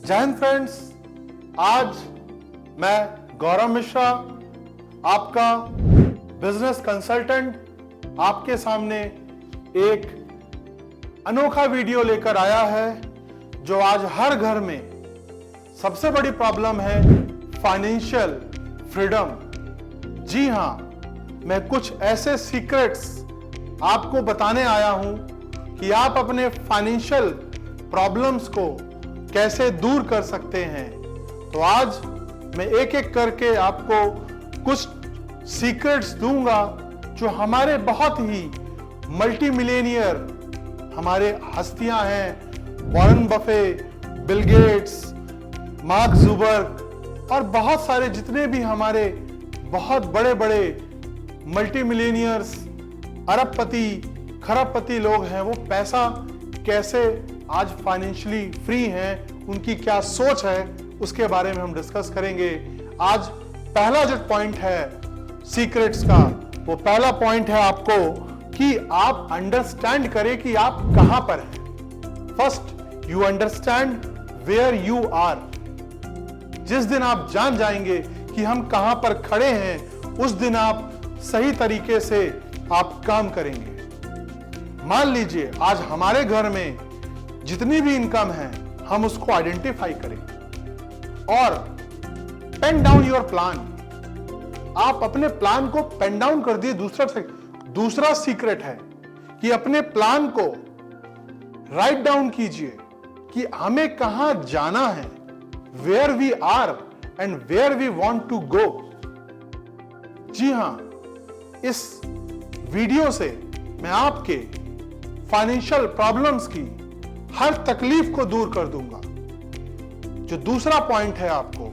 जय हिंद फ्रेंड्स, आज मैं गौरव मिश्रा, आपका बिजनेस कंसल्टेंट, आपके सामने एक अनोखा वीडियो लेकर आया है जो आज हर घर में सबसे बड़ी प्रॉब्लम है, फाइनेंशियल फ्रीडम। जी हां, मैं कुछ ऐसे सीक्रेट्स आपको बताने आया हूं कि आप अपने फाइनेंशियल प्रॉब्लम्स को कैसे दूर कर सकते हैं। तो आज मैं एक एक करके आपको कुछ सीक्रेट्स दूंगा जो हमारे बहुत ही मल्टी मिलियनियर हमारे हस्तियां हैं, Warren Buffett, Bill Gates, mark Zuckerberg और बहुत सारे जितने भी हमारे बहुत बड़े बड़े मल्टी मिलियनियर्स, अरबपति, खरबपति लोग हैं, वो पैसा कैसे आज फाइनेंशियली फ्री हैं, उनकी क्या सोच है, उसके बारे में हम डिस्कस करेंगे। आज पहला जो पॉइंट है सीक्रेट्स का, वो पहला पॉइंट है आपको कि आप अंडरस्टैंड करें कि आप कहां पर हैं। First you understand where you are. जिस दिन आप जान जाएंगे कि हम कहां पर खड़े हैं, उस दिन आप सही तरीके से आप काम करेंगे। मान लीजिए आज हमारे घर में जितनी भी इनकम है, हम उसको आइडेंटिफाई करें और पेन डाउन योर प्लान। आप अपने प्लान को पेन डाउन कर दिए। दूसरा सीक्रेट है कि अपने प्लान को राइट डाउन कीजिए कि हमें कहां जाना है, where we are and where we want to go. जी हां, इस वीडियो से मैं आपके फाइनेंशियल प्रॉब्लम्स की हर तकलीफ को दूर कर दूंगा। जो दूसरा पॉइंट है आपको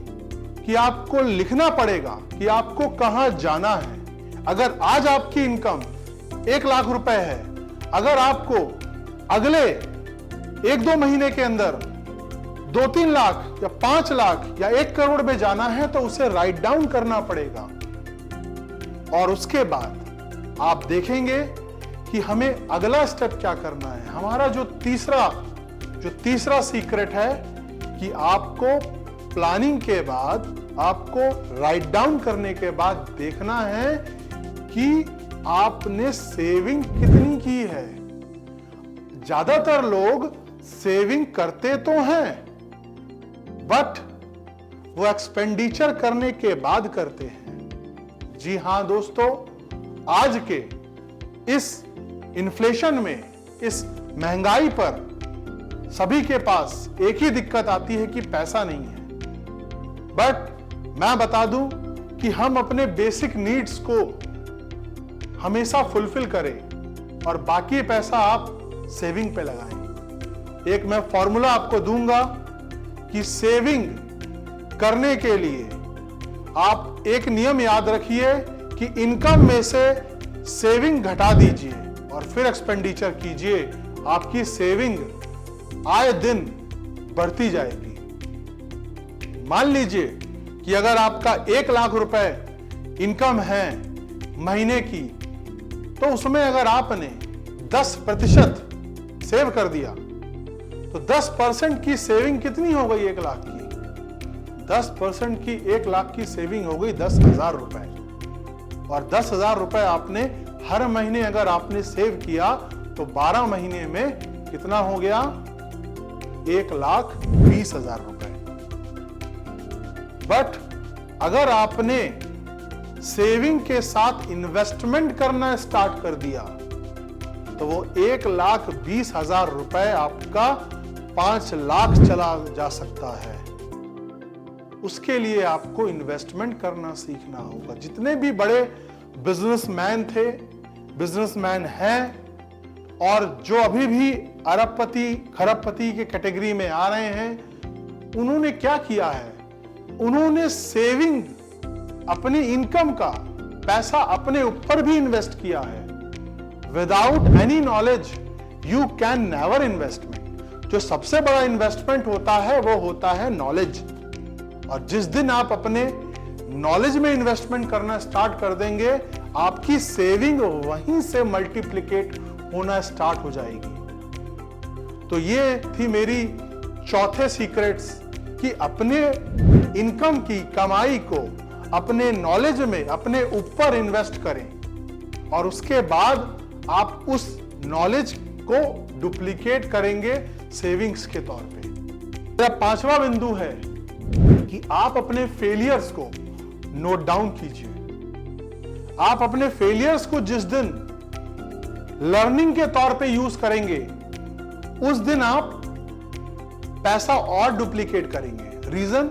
कि आपको लिखना पड़ेगा कि आपको कहां जाना है। अगर आज आपकी इनकम 1 लाख रुपए है, अगर आपको अगले 1-2 महीने के अंदर 2-3 लाख या 5 लाख या 1 करोड़ में जाना है, तो उसे राइट डाउन करना पड़ेगा। और उसके बाद आप देखेंगे कि हमें अगला स्टेप क्या करना है। हमारा जो तीसरा सीक्रेट है कि आपको प्लानिंग के बाद, आपको राइट डाउन करने के बाद देखना है कि आपने सेविंग कितनी की है। ज्यादातर लोग सेविंग करते तो हैं, बट वो एक्सपेंडिचर करने के बाद करते हैं। जी हां दोस्तों, आज के इस इन्फ्लेशन में, इस महंगाई पर सभी के पास एक ही दिक्कत आती है कि पैसा नहीं है। बट मैं बता दूं कि हम अपने बेसिक नीड्स को हमेशा फुलफिल करें और बाकी पैसा आप सेविंग पे लगाएं। एक मैं फॉर्मूला आपको दूंगा कि सेविंग करने के लिए आप एक नियम याद रखिए कि इनकम में से सेविंग घटा दीजिए और फिर एक्सपेंडिचर कीजिए। आपकी सेविंग आए दिन बढ़ती जाएगी। मान लीजिए कि अगर आपका 1 लाख रुपए इनकम है महीने की, तो उसमें अगर आपने 10% सेव कर दिया, तो 10% की सेविंग कितनी हो गई 1 लाख की? 10% की 1 लाख की सेविंग हो गई 10,000 रुपए। और 10,000 रुपए आपने हर महीने अगर आपने सेव किया, तो 12 महीने में कितना हो गया? 1,20,000 रुपए। बट अगर आपने सेविंग के साथ इन्वेस्टमेंट करना स्टार्ट कर दिया, तो वो 1,20,000 रुपए आपका 5 लाख चला जा सकता है। उसके लिए आपको इन्वेस्टमेंट करना सीखना होगा। जितने भी बड़े बिजनेसमैन थे, बिजनेसमैन हैं, और जो अभी भी अरबपति, खरबपति के कैटेगरी में आ रहे हैं, उन्होंने क्या किया है? उन्होंने सेविंग, अपनी इनकम का पैसा अपने ऊपर भी इन्वेस्ट किया है। Without any knowledge you can never investment. जो सबसे बड़ा इन्वेस्टमेंट होता है वो होता है नॉलेज। और जिस दिन आप अपने नॉलेज में इन्वेस्टमेंट करना स्टार्ट कर देंगे, आपकी सेविंग वहीं से मल्टीप्लिकेट होना स्टार्ट हो जाएगी। तो ये थी मेरी चौथे सीक्रेट्स कि अपने इनकम की कमाई को अपने नॉलेज में अपने ऊपर इन्वेस्ट करें और उसके बाद आप उस नॉलेज को डुप्लीकेट करेंगे सेविंग्स के तौर पे। मेरा पांचवा बिंदु है कि आप अपने फेलियर्स को नोट डाउन कीजिए। आप अपने फेलियर्स को जिस दिन लर्निंग के तौर पे यूज करेंगे उस दिन आप पैसा और डुप्लीकेट करेंगे। रीजन,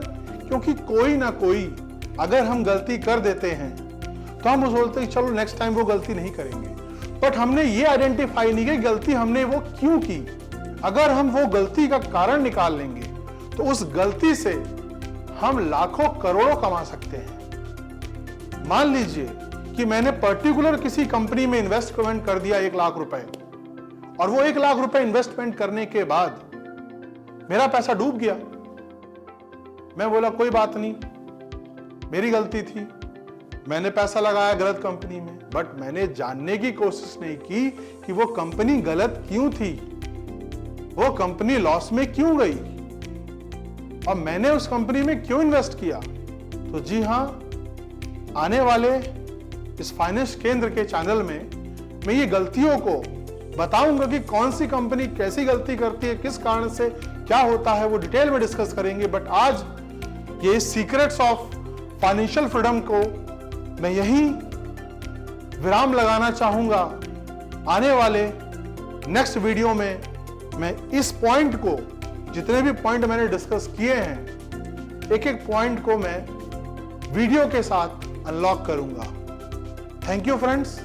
क्योंकि कोई ना कोई अगर हम गलती कर देते हैं तो हम बोलते हैं चलो नेक्स्ट टाइम वो गलती नहीं करेंगे, बट हमने ये आइडेंटिफाई नहीं की गलती हमने वो क्यों की। अगर हम वो गलती का कारण निकाल लेंगे तो उस गलती से हम लाखों करोड़ों कमा सकते हैं। मान लीजिए कि मैंने पर्टिकुलर किसी कंपनी में इन्वेस्टमेंट कर दिया 1 लाख रुपए और वो 1 लाख रुपए इन्वेस्टमेंट करने के बाद मेरा पैसा डूब गया। मैं बोला कोई बात नहीं, मेरी गलती थी, मैंने पैसा लगाया गलत कंपनी में, बट मैंने जानने की कोशिश नहीं की कि वो कंपनी गलत क्यों थी, वो कंपनी लॉस में क्यों गई और मैंने उस कंपनी में क्यों इन्वेस्ट किया। तो जी हां, आने वाले इस फाइनेंस केंद्र के चैनल में मैं ये गलतियों को बताऊंगा कि कौन सी कंपनी कैसी गलती करती है, किस कारण से क्या होता है, वो डिटेल में डिस्कस करेंगे। बट आज ये सीक्रेट्स ऑफ फाइनेंशियल फ्रीडम को मैं यही विराम लगाना चाहूंगा। आने वाले नेक्स्ट वीडियो में मैं इस पॉइंट को, जितने भी पॉइंट मैंने डिस्कस किए हैं, एक एक पॉइंट को मैं वीडियो के साथ अनलॉक करूंगा। थैंक यू फ्रेंड्स,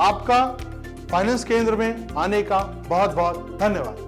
आपका फाइनेंस केंद्र में आने का बहुत बहुत धन्यवाद।